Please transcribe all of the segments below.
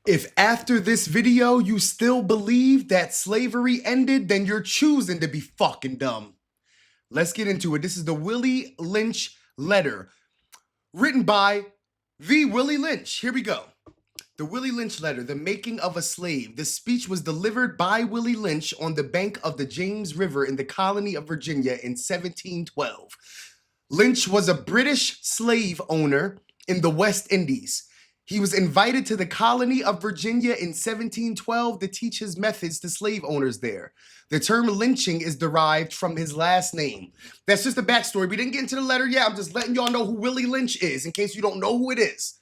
If after this video you still believe that slavery ended, then you're choosing to be fucking dumb. Let's get into it. This is the Willie Lynch letter, written by the Willie Lynch. Here we go. The Willie Lynch letter, the making of a slave. This speech was delivered by Willie Lynch on the bank of the James River in the colony of Virginia in 1712. Lynch was a British slave owner in the West Indies. He was invited to the colony of Virginia in 1712 to teach his methods to slave owners there. The term lynching is derived from his last name. That's just the backstory. We didn't get into the letter yet. I'm just letting y'all know who Willie Lynch is in case you don't know who it is.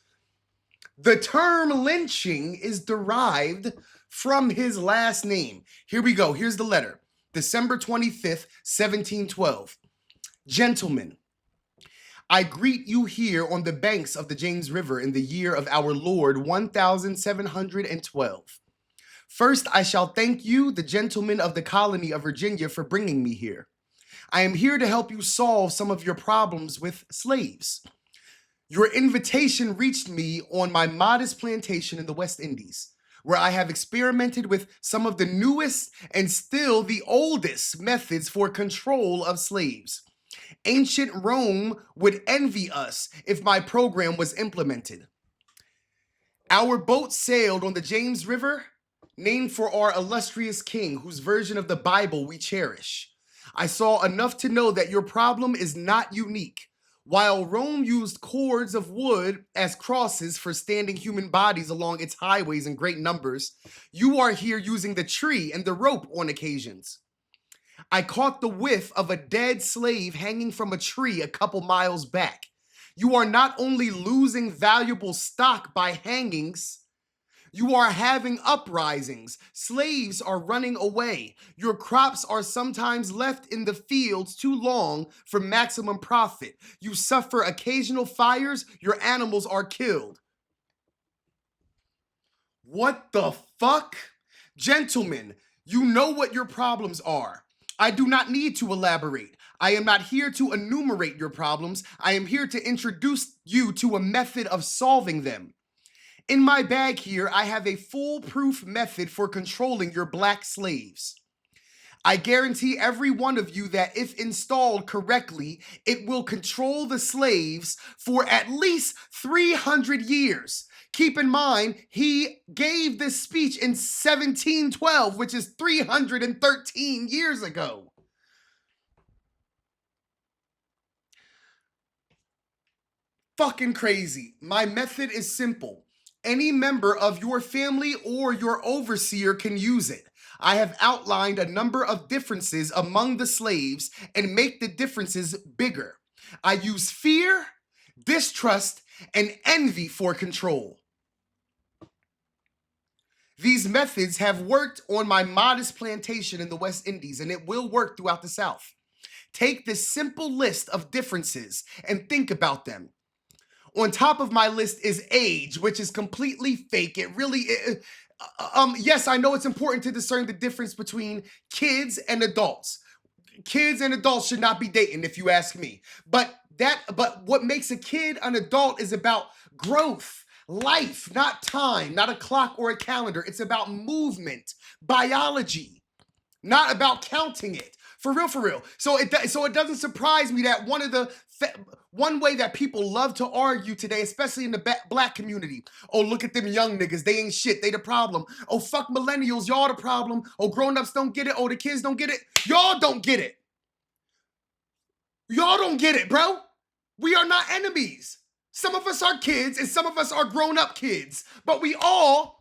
The term lynching is derived from his last name. Here we go. Here's the letter. December 25th, 1712. Gentlemen, I greet you here on the banks of the James River in the year of our Lord 1712. First, I shall thank you, the gentlemen of the colony of Virginia, for bringing me here. I am here to help you solve some of your problems with slaves. Your invitation reached me on my modest plantation in the West Indies, where I have experimented with some of the newest and still the oldest methods for control of slaves. Ancient Rome would envy us if my program was implemented. Our boat sailed on the James River, named for our illustrious king, whose version of the Bible we cherish. I saw enough to know that your problem is not unique. While Rome used cords of wood as crosses for standing human bodies along its highways in great numbers, you are here using the tree and the rope on occasions. I caught the whiff of a dead slave hanging from a tree a couple miles back. You are not only losing valuable stock by hangings, you are having uprisings. Slaves are running away. Your crops are sometimes left in the fields too long for maximum profit. You suffer occasional fires. Your animals are killed. What the fuck? Gentlemen, you know what your problems are. I do not need to elaborate. I am not here to enumerate your problems. I am here to introduce you to a method of solving them. In my bag here, I have a foolproof method for controlling your black slaves. I guarantee every one of you that if installed correctly, it will control the slaves for at least 300 years. Keep in mind, he gave this speech in 1712, which is 313 years ago. Fucking crazy. My method is simple. Any member of your family or your overseer can use it. I have outlined a number of differences among the slaves and make the differences bigger. I use fear, distrust, and envy for control. These methods have worked on my modest plantation in the West Indies, and it will work throughout the South. Take this simple list of differences and think about them. On top of my list is age, which is completely fake. It really, yes, I know it's important to discern the difference between kids and adults. Kids and adults should not be dating, if you ask me. But what makes a kid an adult is about growth, life, not time, not a clock or a calendar. It's about movement, biology, not about counting it. For real, for real. So it doesn't surprise me that one way that people love to argue today, especially in the black community, oh, look at them young niggas, they ain't shit, they the problem. Oh, fuck millennials, y'all the problem. Oh, grown-ups don't get it. Oh, the kids don't get it. Y'all don't get it. Y'all don't get it, bro. We are not enemies. Some of us are kids and some of us are grown-up kids, but we all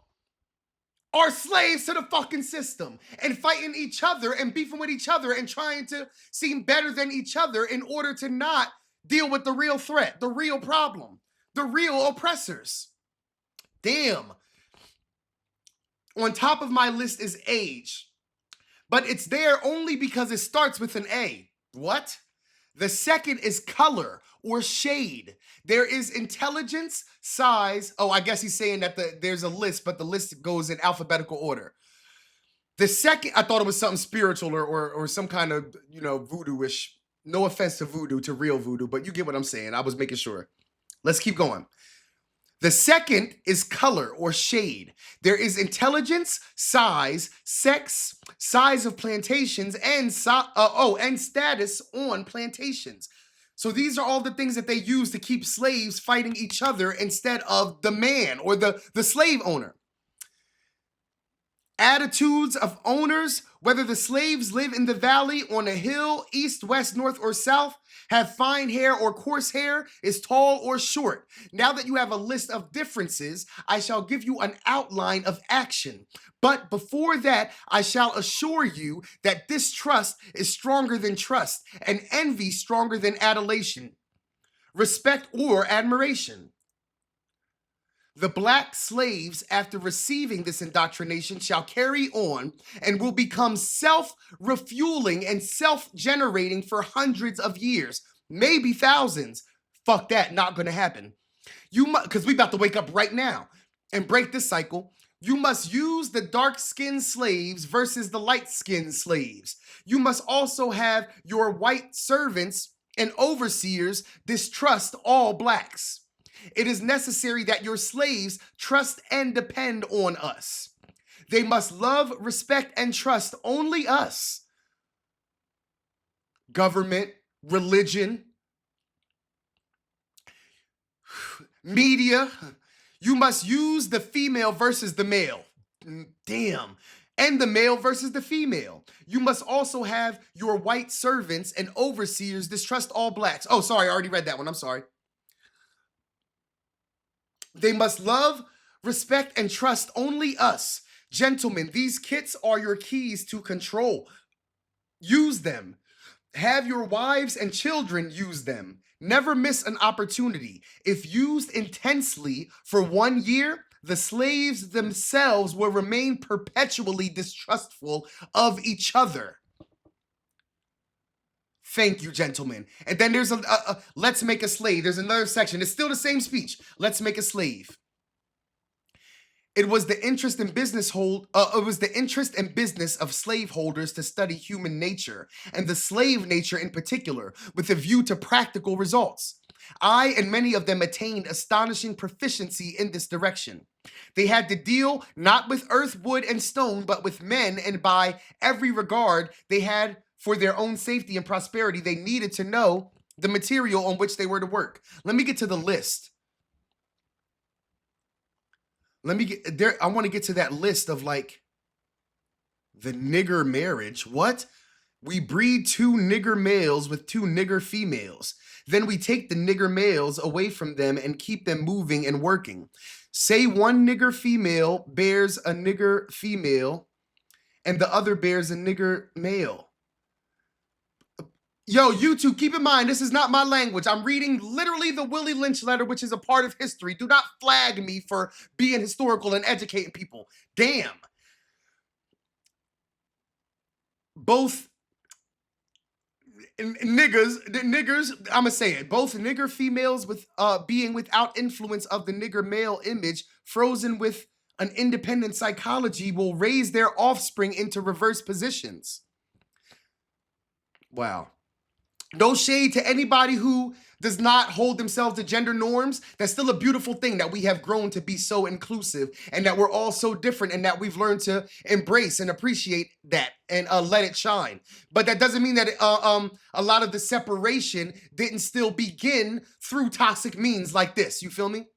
are slaves to the fucking system and fighting each other and beefing with each other and trying to seem better than each other in order to not deal with the real threat, the real problem, the real oppressors. Damn. On top of my list is age, but it's there only because it starts with an A. What? The second is color or shade. There is intelligence, size. Oh, I guess he's saying that there's a list, but the list goes in alphabetical order. The second, I thought it was something spiritual or some kind of, voodoo-ish. No offense to voodoo, to real voodoo, but you get what I'm saying. I was making sure. Let's keep going. The second is color or shade. There is intelligence, size, sex, size of plantations, and and status on plantations. So these are all the things that they use to keep slaves fighting each other instead of the man or the slave owner. Attitudes of owners, whether the slaves live in the valley, on a hill, east, west, north, or south, have fine hair or coarse hair, is tall or short. Now that you have a list of differences, I shall give you an outline of action. But before that, I shall assure you that distrust is stronger than trust, and envy stronger than adulation, respect, or admiration. The black slaves, after receiving this indoctrination, shall carry on and will become self-refueling and self-generating for hundreds of years, maybe thousands. Fuck that, not gonna happen. Because we about to wake up right now and break this cycle. You must use the dark-skinned slaves versus the light-skinned slaves. You must also have your white servants and overseers distrust all blacks. It is necessary that your slaves trust and depend on us. They must love, respect, and trust only us. Government, religion, media. You must use the female versus the male. Damn. And the male versus the female. You must also have your white servants and overseers distrust all blacks. Oh, sorry, I already read that one. I'm sorry. They must love, respect, and trust only us. Gentlemen, these kits are your keys to control. Use them. Have your wives and children use them. Never miss an opportunity. If used intensely for 1 year, the slaves themselves will remain perpetually distrustful of each other. Thank you, gentlemen. And then there's let's make a slave. There's another section. It's still the same speech. Let's make a slave. It was the interest in business of slaveholders to study human nature, and the slave nature in particular, with a view to practical results. I and many of them attained astonishing proficiency in this direction. They had to deal not with earth, wood, and stone, but with men, and by every regard they had for their own safety and prosperity, they needed to know the material on which they were to work. Let me get to the list. Let me get there. I want to get to that list of like the nigger marriage. What? We breed 2 nigger males with 2 nigger females. Then we take the nigger males away from them and keep them moving and working. Say one nigger female bears a nigger female and the other bears a nigger male. Yo, you two, keep in mind, this is not my language. I'm reading literally the Willie Lynch letter, which is a part of history. Do not flag me for being historical and educating people. Damn. Both niggers, I'm gonna say it. Both nigger females with being without influence of the nigger male image, frozen with an independent psychology, will raise their offspring into reverse positions. Wow. No shade to anybody who does not hold themselves to gender norms. That's still a beautiful thing that we have grown to be so inclusive and that we're all so different and that we've learned to embrace and appreciate that and let it shine. But that doesn't mean that a lot of the separation didn't still begin through toxic means like this. You feel me?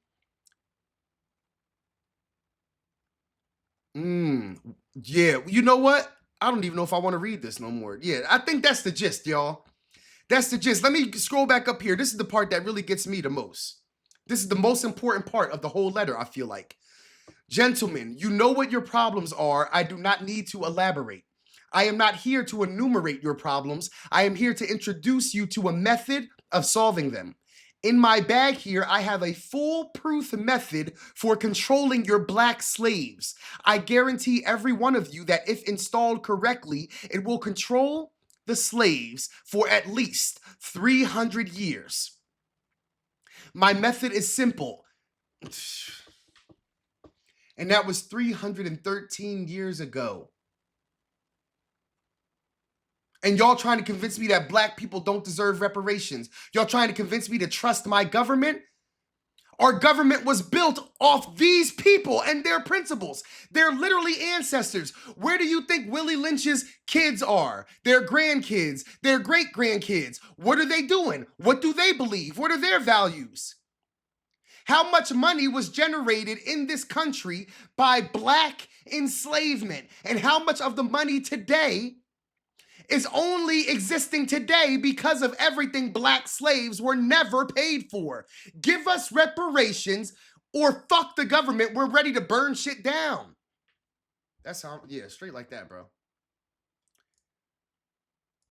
Yeah, you know what? I don't even know if I want to read this no more. Yeah, I think that's the gist, y'all. That's the gist. Let me scroll back up here. This is the part that really gets me the most. This is the most important part of the whole letter, I feel like. Gentlemen, you know what your problems are. I do not need to elaborate. I am not here to enumerate your problems. I am here to introduce you to a method of solving them. In my bag here, I have a foolproof method for controlling your black slaves. I guarantee every one of you that if installed correctly, it will control the slaves for at least 300 years. My method is simple. And that was 313 years ago. And y'all trying to convince me that black people don't deserve reparations. Y'all trying to convince me to trust my government? Our government was built off these people and their principles. They're literally ancestors. Where do you think Willie Lynch's kids are? Their grandkids, their great-grandkids. What are they doing? What do they believe? What are their values? How much money was generated in this country by Black enslavement? And how much of the money today is only existing today because of everything Black slaves were never paid for? Give us reparations or fuck the government. We're ready to burn shit down. That's how, yeah, straight like that, bro.